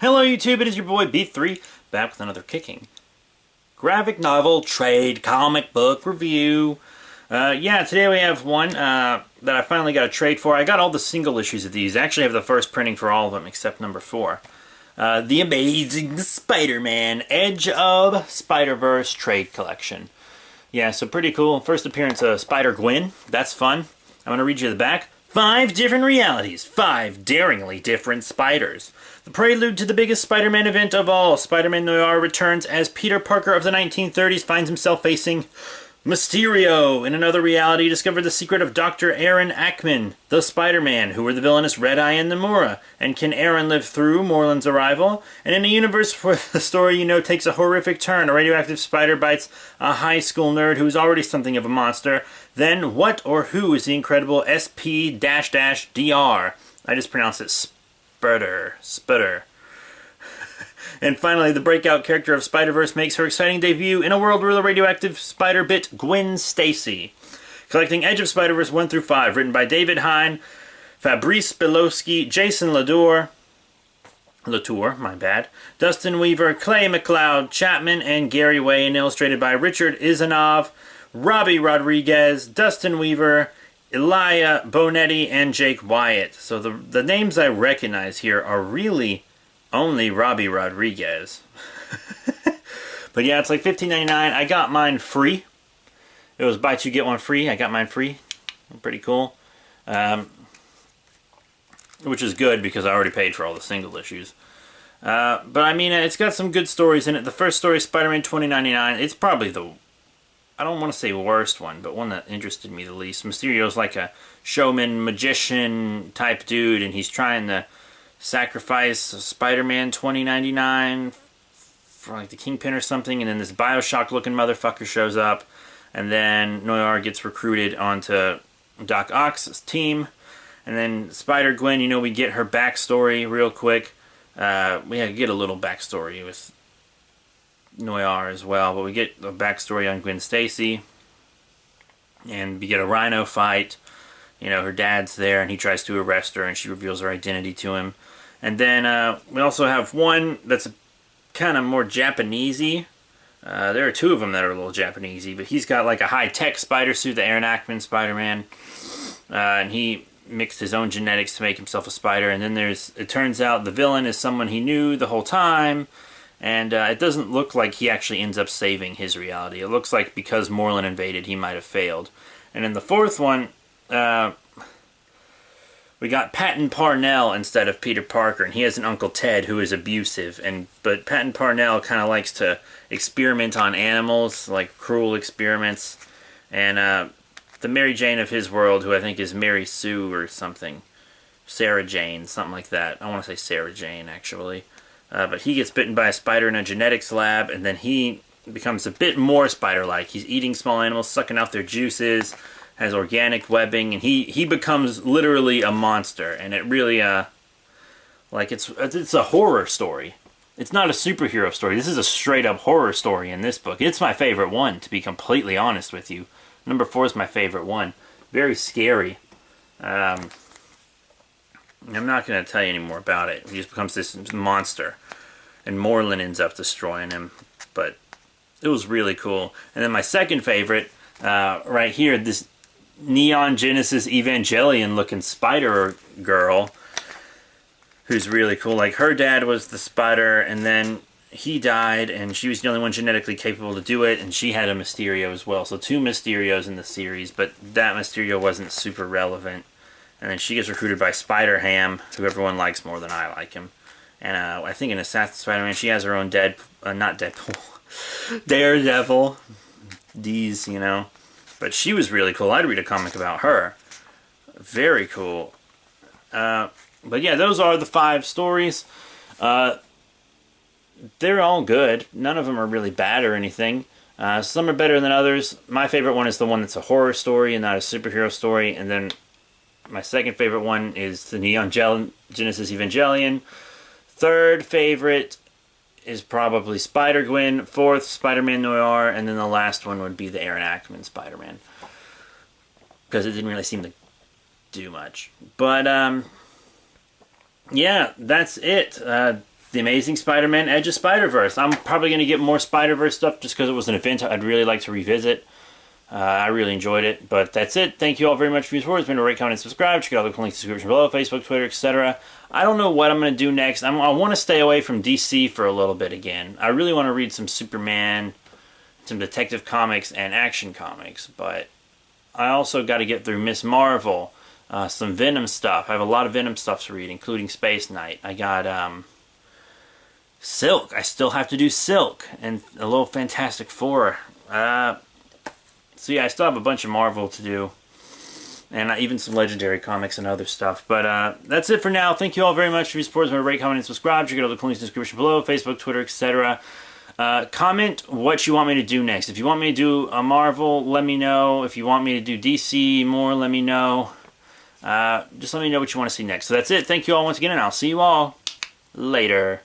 Hello YouTube, it is your boy B3, back with another kicking graphic novel trade comic book review. Today we have one that I finally got a trade for. I got all the single issues of these. I actually have the first printing for all of them except number 4. The Amazing Spider-Man Edge of Spider-Verse trade collection. Yeah, so pretty cool. First appearance of Spider-Gwen. That's fun. I'm going to read you the back. 5 different realities, 5 daringly different spiders. The prelude to the biggest Spider-Man event of all, Spider-Man Noir returns as Peter Parker of the 1930s finds himself facing Mysterio. In another reality, discover the secret of Dr. Aaron Ackman, the Spider-Man, who were the villainous Red Eye and Nomura. And can Aaron live through Morland's arrival? And in a universe where the story takes a horrific turn, a radioactive spider bites a high school nerd who's already something of a monster, then what or who is the incredible SP-DR? I just pronounced it Spider. And finally, the breakout character of Spider-Verse makes her exciting debut in a world where the radioactive spider bit Gwen Stacy. Collecting Edge of Spider-Verse 1 through 5, written by David Hine, Fabrice Belowski, Jason Latour, Dustin Weaver, Clay McLeod Chapman, and Gary Way, and illustrated by Richard Izanov, Robbie Rodriguez, Dustin Weaver, Elia Bonetti, and Jake Wyatt. So the names I recognize here are really only Robbie Rodriguez. But yeah, it's like $15.99. I got mine free. It was buy 2 get 1 free. I got mine free. Pretty cool. Which is good because I already paid for all the single issues. But I mean, it's got some good stories in it. The first story, Spider-Man 2099, it's probably the, I don't want to say worst one, but one that interested me the least. Mysterio's like a showman, magician type dude, and he's trying to sacrifice Spider-Man 2099 for like the Kingpin or something, and then this Bioshock looking motherfucker shows up, and then Noir gets recruited onto Doc Ock's team, and then Spider-Gwen, we get her backstory real quick. We get a little backstory with Noir as well, but we get a backstory on Gwen Stacy, and we get a Rhino fight. Her dad's there, and he tries to arrest her, and she reveals her identity to him. And then we also have one that's kind of more Japanesey. There are 2 of them that are a little Japanesey, but he's got like a high-tech spider suit, the Aaron Ackman Spider-Man, and he mixed his own genetics to make himself a spider. And then it turns out the villain is someone he knew the whole time, and it doesn't look like he actually ends up saving his reality. It looks like because Morland invaded, he might have failed. And in the 4th one, we got Patton Parnell instead of Peter Parker, and he has an Uncle Ted who is abusive. But Patton Parnell kind of likes to experiment on animals, like cruel experiments. And the Mary Jane of his world, who I think is Mary Sue or something, Sarah Jane, something like that. I want to say Sarah Jane, actually. But he gets bitten by a spider in a genetics lab, and then he becomes a bit more spider-like. He's eating small animals, sucking out their juices, has organic webbing, and he becomes literally a monster. And it really, it's a horror story. It's not a superhero story. This is a straight-up horror story in this book. It's my favorite one, to be completely honest with you. Number 4 is my favorite one. Very scary. I'm not going to tell you any more about it. He just becomes this monster, and Morland ends up destroying him. But it was really cool. And then my second favorite, right here, this Neon Genesis Evangelion looking spider girl, who's really cool. Like, her dad was the spider, and then he died, and she was the only one genetically capable to do it, and she had a Mysterio as well. So 2 Mysterios in the series, but that Mysterio wasn't super relevant. And then she gets recruited by Spider-Ham, who everyone likes more than I like him. And I think in Assassin Spider-Man, she has her own not Deadpool, Daredevil. These, But she was really cool. I'd read a comic about her. Very cool. But yeah, those are the 5 stories. They're all good. None of them are really bad or anything. Some are better than others. My favorite one is the one that's a horror story and not a superhero story. And then my second favorite one is the Neon Genesis Evangelion. Third favorite is probably Spider-Gwen. 4th, Spider-Man Noir. And then the last one would be the Aaron Ackman Spider-Man, because it didn't really seem to do much. But, yeah, that's it. The Amazing Spider-Man Edge of Spider-Verse. I'm probably going to get more Spider-Verse stuff just because it was an event I'd really like to revisit. I really enjoyed it, but that's it. Thank you all very much for your support. It's been a rate, comment, and subscribe. Check out the links in the description below, Facebook, Twitter, etc. I don't know what I'm going to do next. I want to stay away from DC for a little bit again. I really want to read some Superman, some Detective Comics, and Action Comics, but I also got to get through Miss Marvel, some Venom stuff. I have a lot of Venom stuff to read, including Space Knight. I got Silk. I still have to do Silk, and a little Fantastic Four. So yeah, I still have a bunch of Marvel to do, and even some Legendary Comics and other stuff. But that's it for now. Thank you all very much for your support. Remember to rate, comment, and subscribe. Check out the links in the description below, Facebook, Twitter, etc. Comment what you want me to do next. If you want me to do a Marvel, let me know. If you want me to do DC more, let me know. Just let me know what you want to see next. So that's it. Thank you all once again, and I'll see you all later.